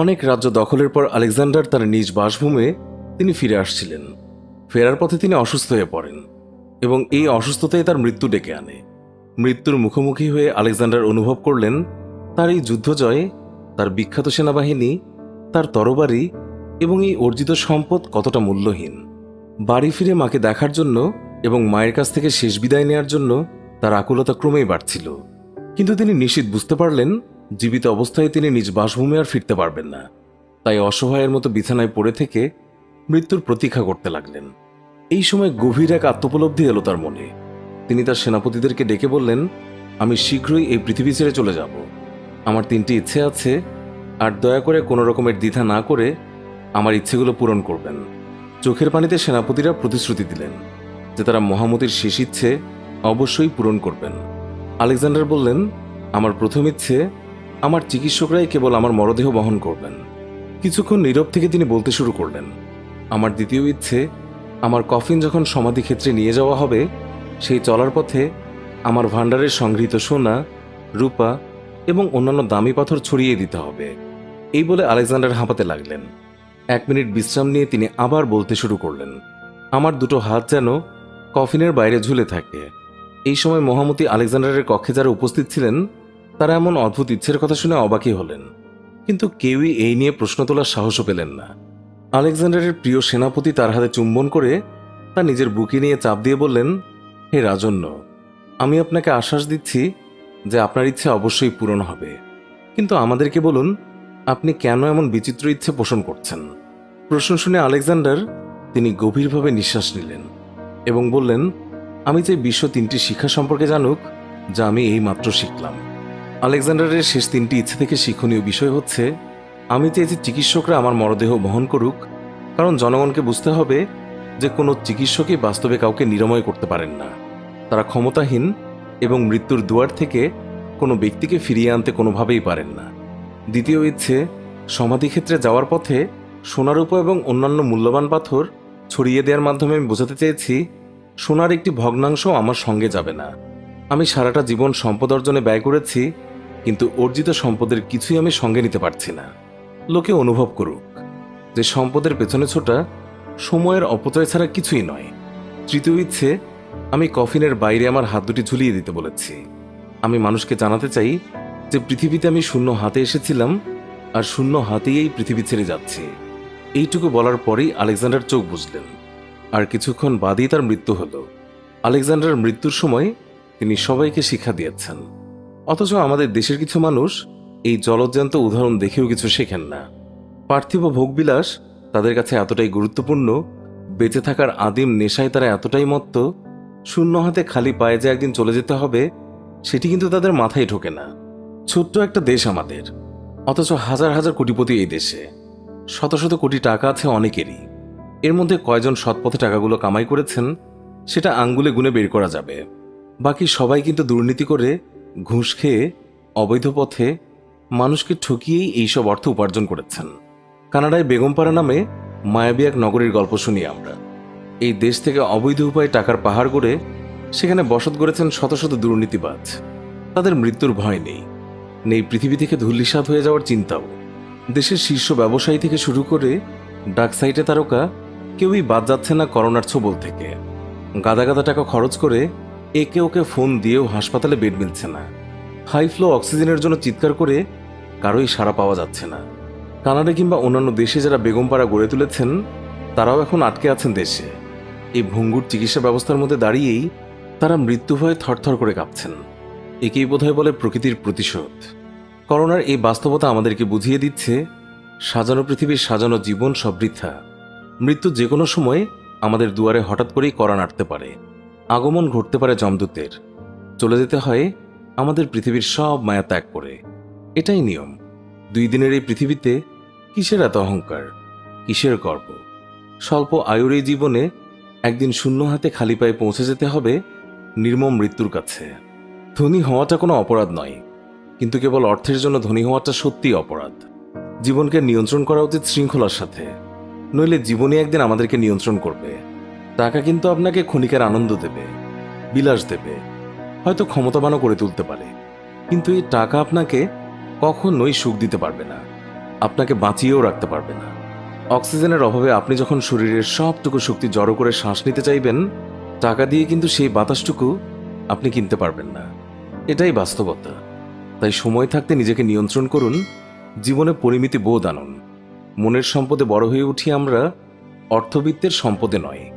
অনেক রাজ্য দখলের পর আলেকজান্ডার তার নিজ বাসভূমে তিনি ফিরে আসছিলেন। ফেরার পথে তিনি অসুস্থ হয়ে পড়েন এবং এই অসুস্থতাই তার মৃত্যু ডেকে আনে। মৃত্যুর মুখোমুখি হয়ে আলেকজান্ডার অনুভব করলেন তার এই যুদ্ধ জয়ে, তার বিখ্যাত সেনাবাহিনী, তার তরবারি এবং এই অর্জিত সম্পদ কতটা মূল্যহীন। বাড়ি ফিরে মাকে দেখার জন্য এবং মায়ের কাছ থেকে শেষ বিদায় নেয়ার জন্য তার আকুলতা ক্রমেই বাড়ছিল। কিন্তু তিনি নিশ্চিত বুঝতে পারলেন জীবিত অবস্থায় তিনি নিজ বাসভূমে আর ফিরতে পারবেন না। তাই অসহায়ের মতো বিছানায় পড়ে থেকে মৃত্যুর প্রতীক্ষা করতে লাগলেন। এই সময় গভীর এক আত্মোপলব্ধি এলো তার মনে। তিনি তার সেনাপতিদেরকে ডেকে বললেন, আমি শীঘ্রই এই পৃথিবী ছেড়ে চলে যাব। আমার 3টি ইচ্ছে আছে, আর দয়া করে কোনো রকমের দ্বিধা না করে আমার ইচ্ছেগুলো পূরণ করবেন। চোখের পানিতে সেনাপতিরা প্রতিশ্রুতি দিলেন যে তারা মহামতির শেষ ইচ্ছে অবশ্যই পূরণ করবেন। আলেকজান্ডার বললেন, আমার প্রথম ইচ্ছে, আমার চিকিৎসকরাই কেবল আমার মরদেহ বহন করবেন। কিছুক্ষণ নীরব থেকে তিনি বলতে শুরু করলেন, আমার দ্বিতীয় ইচ্ছে, আমার কফিন যখন সমাধিক্ষেত্রে নিয়ে যাওয়া হবে, সেই চলার পথে আমার ভাণ্ডারের সংগৃহীত সোনা, রূপা এবং অন্যান্য দামি পাথর ছড়িয়ে দিতে হবে। এই বলে আলেকজান্ডার হাঁপাতে লাগলেন। 1 মিনিট বিশ্রাম নিয়ে তিনি আবার বলতে শুরু করলেন, আমার 2টো হাত যেন কফিনের বাইরে ঝুলে থাকে। এই সময় মহামতি আলেকজান্ডারের কক্ষে যারা উপস্থিত ছিলেন তারা এমন অদ্ভুত ইচ্ছের কথা শুনে অবাকই হলেন, কিন্তু কেউই এই নিয়ে প্রশ্ন তোলার সাহসও পেলেন না। আলেকজান্ডারের প্রিয় সেনাপতি তার হাতে চুম্বন করে তা নিজের বুকে নিয়ে চাপ দিয়ে বললেন, হে রাজন্য, আমি আপনাকে আশ্বাস দিচ্ছি যে আপনার ইচ্ছে অবশ্যই পূরণ হবে, কিন্তু আমাদেরকে বলুন আপনি কেন এমন বিচিত্র ইচ্ছে পোষণ করছেন। প্রশ্ন শুনে আলেকজান্ডার তিনি গভীরভাবে নিঃশ্বাস নিলেন এবং বললেন, আমি চাই বিশ্ব 3টি শিক্ষা সম্পর্কে জানুক যা আমি এই মাত্র শিখলাম। আলেকজান্ডারের শেষ 3টি ইচ্ছে থেকে শিক্ষণীয় বিষয় হচ্ছে, আমি চাই যে চিকিৎসকরা আমার মরদেহ বহন করুক, কারণ জনগণকে বুঝতে হবে যে কোনো চিকিৎসকই বাস্তবে কাউকে নিরাময় করতে পারেন না। তারা ক্ষমতাহীন এবং মৃত্যুর দুয়ার থেকে কোনো ব্যক্তিকে ফিরিয়ে আনতে কোনোভাবেই পারেন না। দ্বিতীয় ইচ্ছে, সমাধিক্ষেত্রে যাওয়ার পথে সোনারূপা এবং অন্যান্য মূল্যবান পাথর ছড়িয়ে দেওয়ার মাধ্যমে আমি বোঝাতে চেয়েছি সোনার একটি ভগ্নাংশ আমার সঙ্গে যাবে না। আমি সারাটা জীবন সম্পদ অর্জনে ব্যয় করেছি, কিন্তু অর্জিত সম্পদের কিছুই আমি সঙ্গে নিতে পারছি না। লোকে অনুভব করুক যে সম্পদের পেছনে ছোটা সময়ের অপচয় ছাড়া কিছুই নয়। তৃতীয় ইচ্ছে, আমি কফিনের বাইরে আমার হাত দুটি ঝুলিয়ে দিতে বলেছি। আমি মানুষকে জানাতে চাই যে পৃথিবীতে আমি শূন্য হাতে এসেছিলাম আর শূন্য হাতেই এই পৃথিবী ছেড়ে যাচ্ছি। এইটুকু বলার পরেই আলেকজান্ডার চোখ বুঝলেন, আর কিছুক্ষণ বাদেই তার মৃত্যু হলো। আলেকজান্ডার মৃত্যুর সময় তিনি সবাইকে শিক্ষা দিয়েছেন, অথচ আমাদের দেশের কিছু মানুষ এই জলজ্যান্ত উদাহরণ দেখেও কিছু শেখেন না। পার্থিব ভোগবিলাস তাদের কাছে এতটাই গুরুত্বপূর্ণ, বেঁচে থাকার আদিম নেশায় তারা এতটাই মত্ত, শূন্য হাতে খালি পায়ে যে একদিন চলে যেতে হবে সেটি কিন্তু তাদের মাথায় ঢোকে না। ছোট্ট একটা দেশ আমাদের, অথচ হাজার হাজার কোটিপতি এই দেশে। শত শত কোটি টাকা আছে অনেকেরই। এর মধ্যে কয়জন সৎপথে টাকাগুলো কামাই করেছেন সেটা আঙ্গুলে গুনে বের করা যাবে। বাকি সবাই কিন্তু দুর্নীতি করে, ঘুষ খেয়ে, অবৈধ পথে মানুষকে ঠকিয়েই এইসব অর্থ উপার্জন করেছেন। কানাডায় বেগমপাড়া নামে মায়াবী এক নগরীর গল্প শুনি আমরা। এই দেশ থেকে অবৈধ উপায়ে টাকার পাহাড় গড়ে সেখানে বসত গড়েছেন শত শত দুর্নীতিবাজ। তাদের মৃত্যুর ভয় নেই, নেই পৃথিবী থেকে ধূলিসাৎ হয়ে যাওয়ার চিন্তাও। দেশের শীর্ষ ব্যবসায়ী থেকে শুরু করে ডাক সাইটে তারকা কেউই বাদ যাচ্ছে না করোনার ছোবল থেকে। গাদা গাদা টাকা খরচ করে একে ওকে ফোন দিয়েও হাসপাতালে বেড মিলছে না। হাই ফ্লো অক্সিজেনের জন্য চিৎকার করে কারোই সাড়া পাওয়া যাচ্ছে না। কানাডা কিংবা অন্যান্য দেশে যারা বেগমপাড়া গড়ে তুলেছেন তারাও এখন আটকে আছেন দেশে। এই ভঙ্গুর চিকিৎসা ব্যবস্থার মধ্যে দাঁড়িয়েই তারা মৃত্যু ভয়ে থরথর করে কাঁপছেন। একেই বোধহয় বলে প্রকৃতির প্রতিশোধ। করোনার এই বাস্তবতা আমাদেরকে বুঝিয়ে দিচ্ছে সাজানো পৃথিবীর সাজানো জীবন সব বৃথা। মৃত্যু যে কোনো সময় আমাদের দুয়ারে হঠাৎ করেই কড়া নাড়তে পারে। আগমন ঘটতে পারে যমদূতের। চলে যেতে হয় আমাদের পৃথিবীর সব মায়া ত্যাগ করে। এটাই নিয়ম। 2 দিনের এই পৃথিবীতে কিসের এত অহংকার, কিসের গর্ব? স্বল্প আয়ুর এই জীবনে একদিন শূন্য হাতে খালি পায়ে পৌঁছে যেতে হবে নির্মম মৃত্যুর কাছে। ধনী হওয়াটা কোনো অপরাধ নয়, কিন্তু কেবল অর্থের জন্য ধনী হওয়াটা সত্যিই অপরাধ। জীবনকে নিয়ন্ত্রণ করা উচিত শৃঙ্খলার সাথে, নইলে জীবনই একদিন আমাদেরকে নিয়ন্ত্রণ করবে। টাকা কিন্তু আপনাকে ক্ষণিকের আনন্দ দেবে, বিলাস দেবে, হয়তো ক্ষমতাবানও করে তুলতে পারে, কিন্তু এই টাকা আপনাকে কখনোই সুখ দিতে পারবে না। আপনাকে বাঁচিয়েও রাখতে পারবে না। অক্সিজেনের অভাবে আপনি যখন শরীরের সবটুকু শক্তি জড়ো করে শ্বাস নিতে চাইবেন, টাকা দিয়ে কিন্তু সেই বাতাসটুকু আপনি কিনতে পারবেন না। এটাই বাস্তবতা। তাই সময় থাকতে নিজেকে নিয়ন্ত্রণ করুন, জীবনে পরিমিতি বোধ আনুন। মনের সম্পদে বড় হয়ে উঠি আমরা, অর্থবিত্তের সম্পদে নয়।